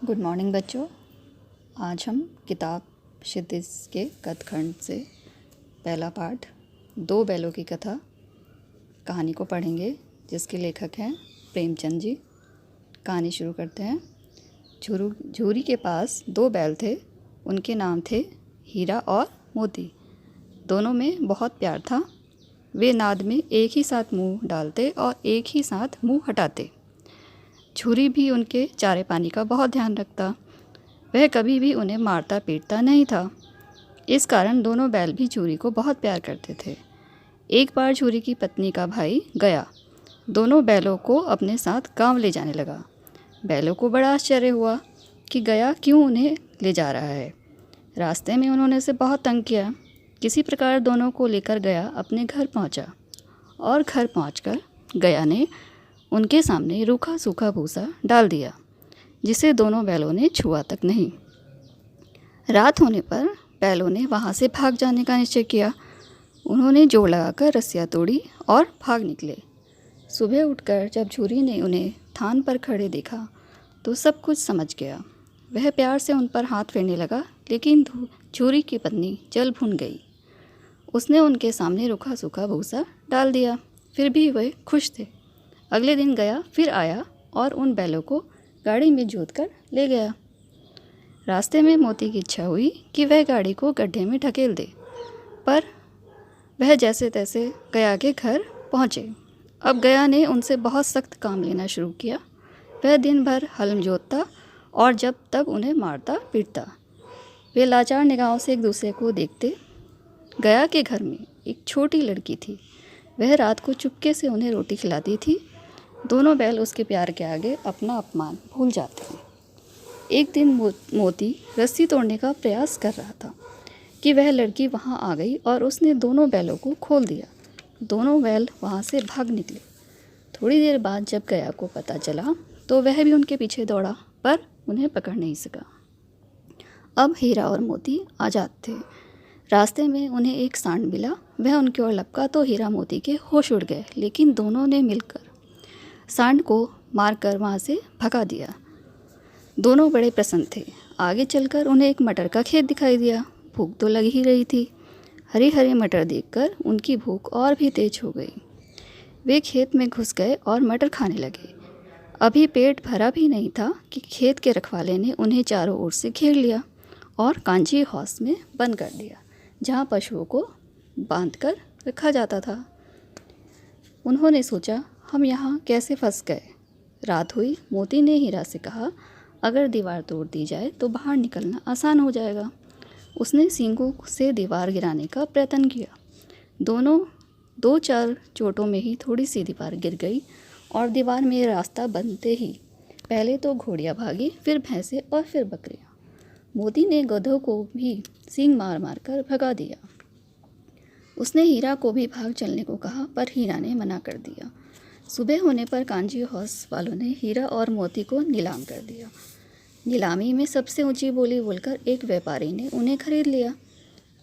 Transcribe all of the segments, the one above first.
Good morning बच्चों। आज हम किताब क्षितिज के कथखंड से पहला पाठ दो बैलों की कहानी को पढ़ेंगे, जिसके लेखक हैं प्रेमचंद जी। कहानी शुरू करते हैं। झूरी के पास दो बैल थे। उनके नाम थे हीरा और मोती। दोनों में बहुत प्यार था। वे नाद में एक ही साथ मुंह डालते और एक ही साथ मुंह हटाते। झूरी भी उनके चारे पानी का बहुत ध्यान रखता। वह कभी भी उन्हें मारता पीटता नहीं था। इस कारण दोनों बैल भी झूरी को बहुत प्यार करते थे। एक बार झूरी की पत्नी का भाई गया दोनों बैलों को अपने साथ गांव ले जाने लगा। बैलों को बड़ा आश्चर्य हुआ कि गया क्यों उन्हें ले जा रहा है। रास्ते में उन्होंने उसे बहुत तंग किया। किसी प्रकार दोनों को लेकर गया अपने घर पहुंचा और घर पहुंचकर गया ने उनके सामने रूखा सूखा भूसा डाल दिया, जिसे दोनों बैलों ने छुआ तक नहीं। रात होने पर बैलों ने वहाँ से भाग जाने का निश्चय किया। उन्होंने जोड़ लगाकर रस्सियाँ तोड़ी और भाग निकले। सुबह उठकर जब झूरी ने उन्हें थान पर खड़े देखा तो सब कुछ समझ गया। वह प्यार से उन पर हाथ फेरने लगा, लेकिन झूरी की पत्नी जल भुन गई। उसने उनके सामने रूखा सूखा भूसा डाल दिया, फिर भी वे खुश थे। अगले दिन गया फिर आया और उन बैलों को गाड़ी में जोत कर ले गया। रास्ते में मोती की इच्छा हुई कि वह गाड़ी को गड्ढे में ढकेल दे, पर वह जैसे तैसे गया के घर पहुँचे। अब गया ने उनसे बहुत सख्त काम लेना शुरू किया। वह दिन भर हल जोतता और जब तब उन्हें मारता पीटता। वे लाचार निगाहों से एक दूसरे को देखते। गया के घर में एक छोटी लड़की थी। वह रात को चुपके से उन्हें रोटी खिलाती थी। दोनों बैल उसके प्यार के आगे अपना अपमान भूल जाते हैं। एक दिन मोती रस्सी तोड़ने का प्रयास कर रहा था कि वह लड़की वहां आ गई और उसने दोनों बैलों को खोल दिया। दोनों बैल वहां से भाग निकले। थोड़ी देर बाद जब गया को पता चला तो वह भी उनके पीछे दौड़ा, पर उन्हें पकड़ नहीं सका। अब हीरा और मोती आज़ाद थे। रास्ते में उन्हें एक सांड मिला। वह उनकी ओर लपका तो हीरा मोती के होश उड़ गए, लेकिन दोनों ने मिलकर सांड को मारकर वहाँ से भगा दिया। दोनों बड़े प्रसन्न थे। आगे चलकर उन्हें एक मटर का खेत दिखाई दिया। भूख तो लग ही रही थी। हरे हरे मटर देखकर उनकी भूख और भी तेज हो गई। वे खेत में घुस गए और मटर खाने लगे। अभी पेट भरा भी नहीं था कि खेत के रखवाले ने उन्हें चारों ओर से घेर लिया और कांजी हौस में बंद कर दिया, जहाँ पशुओं को बांधकर रखा जाता था। उन्होंने सोचा, हम यहाँ कैसे फंस गए। रात हुई। मोती ने हीरा से कहा, अगर दीवार तोड़ दी जाए तो बाहर निकलना आसान हो जाएगा। उसने सींगों से दीवार गिराने का प्रयत्न किया। दोनों 2-4 चोटों में ही थोड़ी सी दीवार गिर गई और दीवार में रास्ता बनते ही पहले तो घोड़ियाँ भागी, फिर भैंसें और फिर बकरियाँ। मोती ने गधों को भी सींग मार मार कर भगा दिया। उसने हीरा को भी भाग चलने को कहा, पर हीरा ने मना कर दिया। सुबह होने पर कांजी हौस वालों ने हीरा और मोती को नीलाम कर दिया। नीलामी में सबसे ऊंची बोली बोलकर एक व्यापारी ने उन्हें खरीद लिया।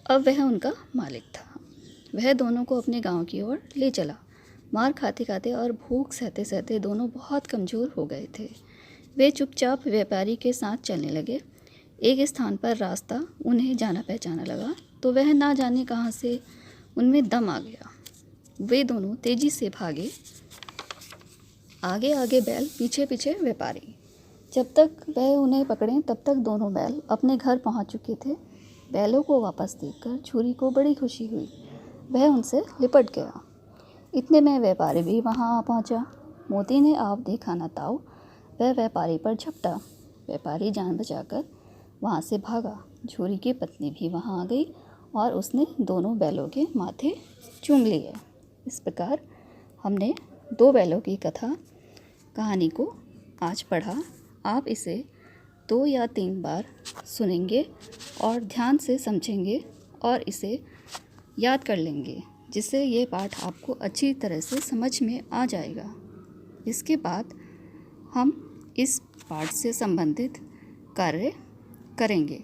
अब वह उनका मालिक था। वह दोनों को अपने गांव की ओर ले चला। मार खाते खाते और भूख सहते सहते दोनों बहुत कमज़ोर हो गए थे। वे चुपचाप व्यापारी के साथ चलने लगे। एक स्थान पर रास्ता उन्हें जाना पहचाना लगा तो वह ना जाने कहाँ से उनमें दम आ गया। वे दोनों तेज़ी से भागे। आगे आगे बैल, पीछे पीछे व्यापारी। जब तक वह उन्हें पकड़ें तब तक दोनों बैल अपने घर पहुंच चुके थे। बैलों को वापस देखकर झूरी को बड़ी खुशी हुई। वह उनसे लिपट गया। इतने में व्यापारी भी वहां आ पहुंचा। मोती ने आप देखा न ताऊ, वह व्यापारी पर झपटा। व्यापारी जान बचाकर वहां से भागा। झूरी की पत्नी भी वहां आ गई और उसने दोनों बैलों के माथे चूम लिए। इस प्रकार हमने दो बैलों की कहानी को आज पढ़ा। आप इसे 2 या 3 बार सुनेंगे और ध्यान से समझेंगे और इसे याद कर लेंगे, जिससे ये पाठ आपको अच्छी तरह से समझ में आ जाएगा। इसके बाद हम इस पाठ से संबंधित कार्य करेंगे।